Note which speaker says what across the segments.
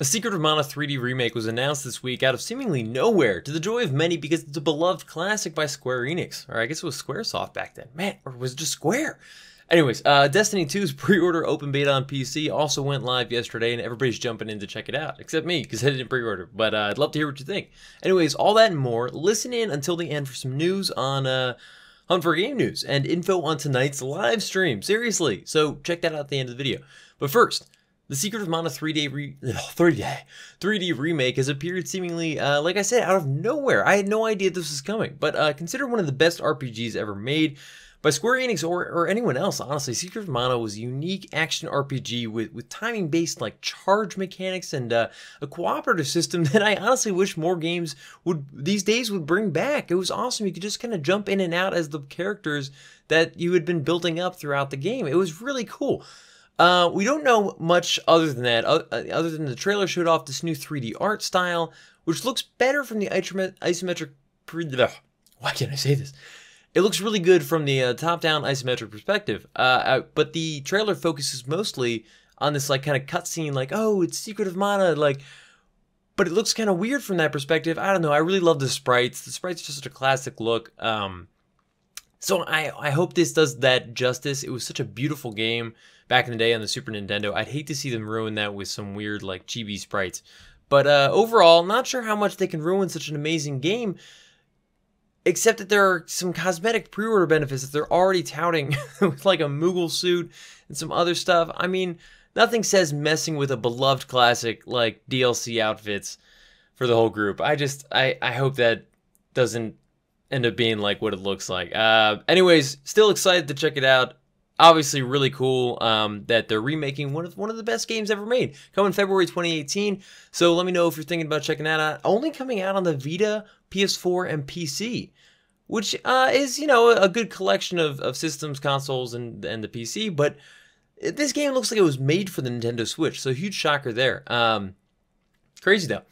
Speaker 1: A Secret of Mana 3D remake was announced this week out of seemingly nowhere, to the joy of many because it's a beloved classic by Square Enix. Or I guess it was Squaresoft back then. Man, or was it just Square? Anyways, Destiny 2's pre-order open beta on PC also went live yesterday, and everybody's jumping in to check it out, except me, because I didn't pre-order. But I'd love to hear what you think. Anyways, all that and more, listen in until the end for some news on Hunt for Game News and info on tonight's live stream. Seriously, so check that out at the end of the video. But first, the Secret of Mana 3D remake has appeared seemingly, like I said, out of nowhere. I had no idea this was coming, but considered one of the best RPGs ever made by Square Enix or anyone else, honestly. Secret of Mana was a unique action RPG with timing-based like charge mechanics and a cooperative system that I honestly wish more games these days would bring back. It was awesome. You could just kind of jump in and out as the characters that you had been building up throughout the game. It was really cool. We don't know much other than that, other than the trailer showed off this new 3D art style, which looks better from the isometric. Why can't I say this? It looks really good from the top-down isometric perspective, but the trailer focuses mostly on this like kind of cutscene, like, oh, it's Secret of Mana, like, but it looks kind of weird from that perspective. I don't know. I really love the sprites. The sprites are just such a classic look. So I hope this does that justice. It was such a beautiful game back in the day on the Super Nintendo. I'd hate to see them ruin that with some weird like chibi sprites. But overall, not sure how much they can ruin such an amazing game, except that there are some cosmetic pre-order benefits that they're already touting with like a Moogle suit and some other stuff. I mean, nothing says messing with a beloved classic like DLC outfits for the whole group. I hope that doesn't end up being like what it looks like. Anyways, still excited to check it out. Obviously really cool that they're remaking one of the best games ever made, coming February 2018. So let me know if you're thinking about checking that out. Only coming out on the Vita, PS4, and PC, which is, you know, a good collection of systems, consoles, and the PC. But this game looks like it was made for the Nintendo Switch, so huge shocker there. Crazy though.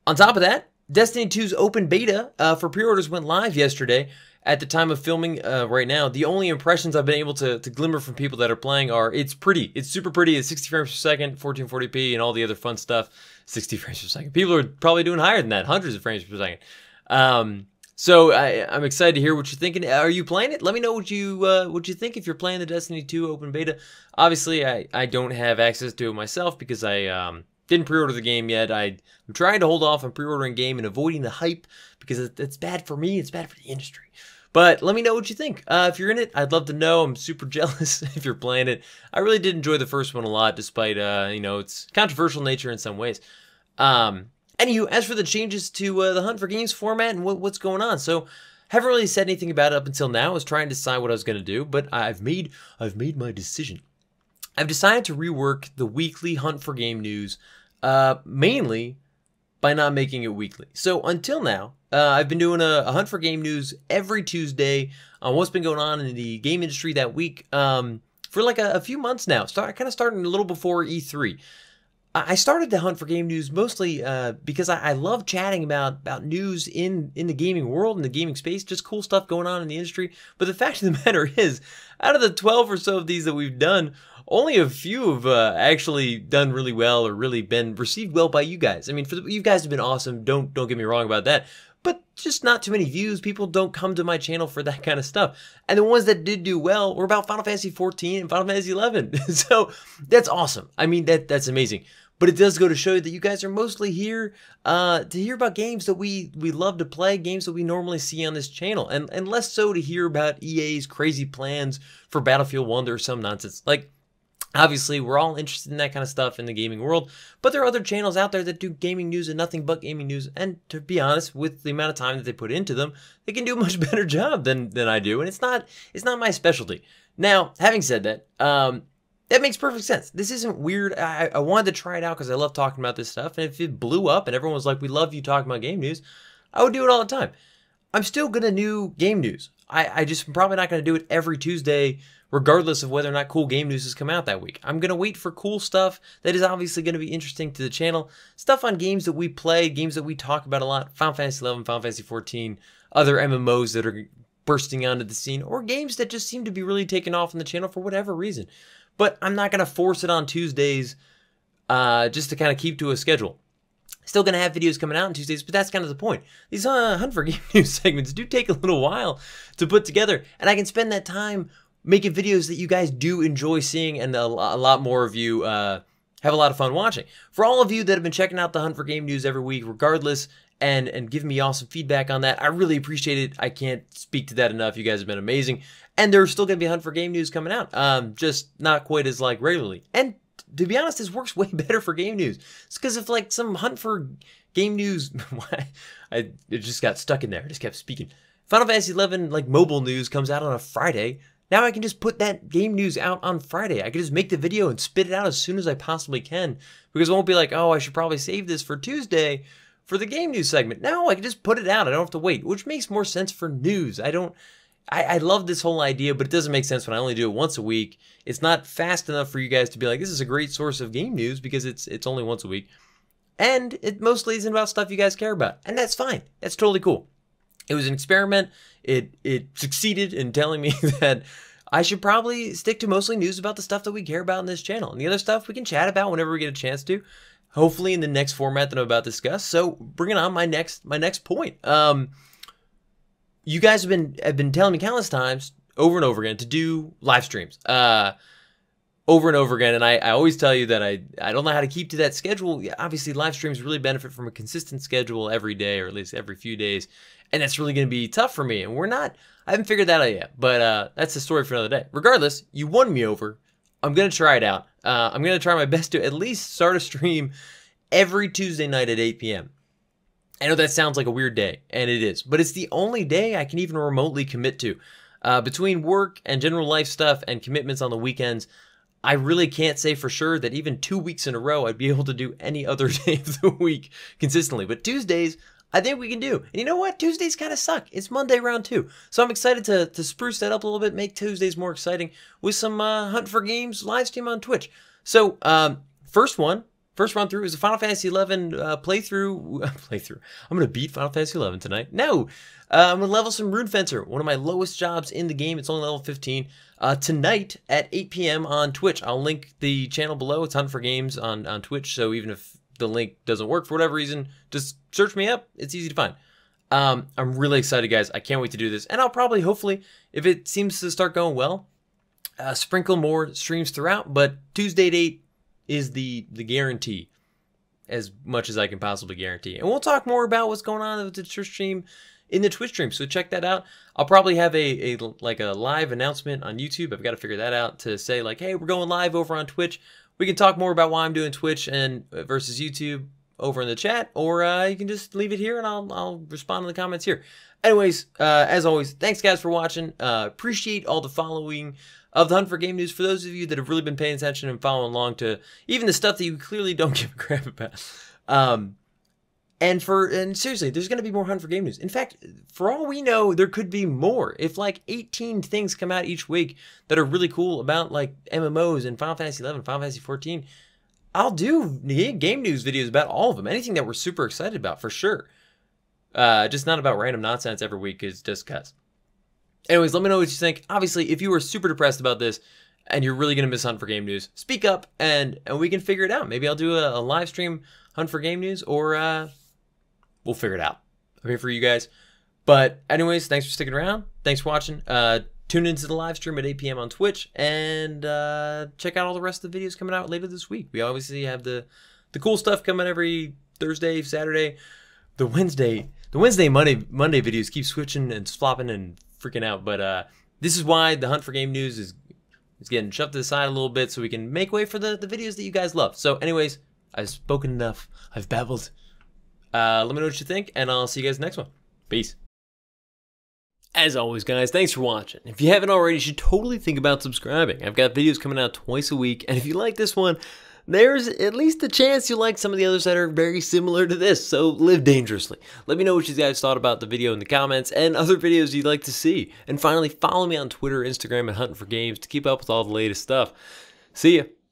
Speaker 1: On top of that, Destiny 2's open beta for pre-orders went live yesterday. At the time of filming right now, the only impressions I've been able to glimmer from people that are playing are, it's pretty. It's super pretty. It's 60 frames per second, 1440p, and all the other fun stuff. 60 frames per second. People are probably doing higher than that, hundreds of frames per second. So I'm excited to hear what you're thinking. Are you playing it? Let me know what you think if you're playing the Destiny 2 open beta. Obviously, I don't have access to it myself because I didn't pre-order the game yet. I'm trying to hold off on pre-ordering game and avoiding the hype because it's bad for me. It's bad for the industry. But let me know what you think. If you're in it, I'd love to know. I'm super jealous if you're playing it. I really did enjoy the first one a lot, despite, you know, its controversial nature in some ways. Anywho, as for the changes to the Hunt for Games format and what's going on, so haven't really said anything about it up until now. I was trying to decide what I was going to do, but I've made my decision. I've decided to rework the weekly Hunt for Game News, mainly by not making it weekly. So until now, I've been doing a Hunt for Game News every Tuesday on what's been going on in the game industry that week for like a few months now. Kind of starting a little before E3. I started the Hunt for Game News mostly because I love chatting about news in the gaming world, in the gaming space, just cool stuff going on in the industry. But the fact of the matter is, out of the 12 or so of these that we've done, only a few have actually done really well or really been received well by you guys. I mean, you guys have been awesome. Don't get me wrong about that. But just not too many views. People don't come to my channel for that kind of stuff. And the ones that did do well were about Final Fantasy 14 and Final Fantasy 11. So that's awesome. I mean, that's amazing. But it does go to show you that you guys are mostly here to hear about games that we love to play, games that we normally see on this channel, and less so to hear about EA's crazy plans for Battlefield 1 or some nonsense. Like, obviously, we're all interested in that kind of stuff in the gaming world, but there are other channels out there that do gaming news and nothing but gaming news, and to be honest, with the amount of time that they put into them, they can do a much better job than I do, and it's not my specialty. Now, having said that, that makes perfect sense. This isn't weird. I wanted to try it out because I love talking about this stuff, and if it blew up and everyone was like, we love you talking about game news, I would do it all the time. I'm still going to do game news. I'm probably not going to do it every Tuesday, regardless of whether or not cool game news has come out that week. I'm going to wait for cool stuff that is obviously going to be interesting to the channel. Stuff on games that we play, games that we talk about a lot. Final Fantasy 11, Final Fantasy 14, other MMOs that are bursting onto the scene, or games that just seem to be really taking off on the channel for whatever reason. But I'm not going to force it on Tuesdays just to kind of keep to a schedule. Still going to have videos coming out on Tuesdays, but that's kind of the point. These Hunt for Game News segments do take a little while to put together, and I can spend that time making videos that you guys do enjoy seeing, and a lot more of you have a lot of fun watching. For all of you that have been checking out the Hunt for Game News every week, regardless, and giving me awesome feedback on that, I really appreciate it. I can't speak to that enough. You guys have been amazing, and there's still going to be Hunt for Game News coming out, just not quite as like regularly. And to be honest, this works way better for game news. It's because if like some Hunt for Game News, it just got stuck in there. I just kept speaking. Final Fantasy 11 like mobile news comes out on a Friday. Now I can just put that game news out on Friday. I can just make the video and spit it out as soon as I possibly can, because it won't be like, oh, I should probably save this for Tuesday for the game news segment. No, I can just put it out. I don't have to wait, which makes more sense for news. I love this whole idea, but it doesn't make sense when I only do it once a week. It's not fast enough for you guys to be like, this is a great source of game news, because it's only once a week. And it mostly isn't about stuff you guys care about. And that's fine. That's totally cool. It was an experiment. It succeeded in telling me that I should probably stick to mostly news about the stuff that we care about in this channel. And the other stuff we can chat about whenever we get a chance to. Hopefully in the next format that I'm about to discuss. So bringing on my next point. You guys have been telling me countless times over and over again to do live streams over and over again, and I always tell you that I don't know how to keep to that schedule. Yeah, obviously, live streams really benefit from a consistent schedule every day, or at least every few days, and that's really going to be tough for me. And I haven't figured that out yet, but that's a story for another day. Regardless, you won me over. I'm going to try it out. I'm going to try my best to at least start a stream every Tuesday night at 8 p.m. I know that sounds like a weird day, and it is, but it's the only day I can even remotely commit to. Between work and general life stuff and commitments on the weekends, I really can't say for sure that even 2 weeks in a row I'd be able to do any other day of the week consistently. But Tuesdays, I think we can do. And you know what? Tuesdays kind of suck. It's Monday round 2. So I'm excited to spruce that up a little bit, make Tuesdays more exciting with some Hunt for Games live stream on Twitch. So first run through is a Final Fantasy 11 playthrough. I'm going to beat Final Fantasy 11 tonight. No, I'm going to level some Rune Fencer, one of my lowest jobs in the game. It's only level 15. Tonight at 8 p.m. on Twitch. I'll link the channel below. It's Hunt for Games on Twitch, so even if the link doesn't work for whatever reason, just search me up. It's easy to find. I'm really excited, guys. I can't wait to do this. And I'll probably, hopefully, if it seems to start going well, sprinkle more streams throughout. But Tuesday at 8 is the guarantee, as much as I can possibly guarantee. And we'll talk more about what's going on with the Twitch stream in the Twitch stream, so check that out. I'll probably have a live announcement on YouTube. I've got to figure that out to say like, hey, we're going live over on Twitch. We can talk more about why I'm doing Twitch and versus YouTube over in the chat, or you can just leave it here and I'll respond in the comments here. Anyways, as always, thanks guys for watching. Appreciate all the following of the Hunt for Game News. For those of you that have really been paying attention and following along to even the stuff that you clearly don't give a crap about. And seriously, there's going to be more Hunt for Game News. In fact, for all we know, there could be more. If like 18 things come out each week that are really cool about like MMOs and Final Fantasy 11, Final Fantasy 14, I'll do game news videos about all of them. Anything that we're super excited about, for sure. Just not about random nonsense every week, is just cuss. Anyways, let me know what you think. Obviously, if you were super depressed about this and you're really going to miss Hunt for Game News, speak up and we can figure it out. Maybe I'll do a live stream Hunt for Game News, or we'll figure it out. Okay, for you guys. But anyways, thanks for sticking around. Thanks for watching. Tune into the live stream at 8 p.m. on Twitch, and check out all the rest of the videos coming out later this week. We obviously have the cool stuff coming every Thursday, Saturday. The Wednesday, Monday videos keep switching and flopping and freaking out. But this is why the Hunt for Game News is getting shoved to the side a little bit, so we can make way for the videos that you guys love. So anyways, I've spoken enough. I've babbled. Let me know what you think, and I'll see you guys in the next one. Peace. As always, guys, thanks for watching. If you haven't already, you should totally think about subscribing. I've got videos coming out twice a week, and if you like this one, there's at least a chance you'll like some of the others that are very similar to this, so live dangerously. Let me know what you guys thought about the video in the comments, and other videos you'd like to see. And finally, follow me on Twitter, Instagram, and Huntin for Games to keep up with all the latest stuff. See ya.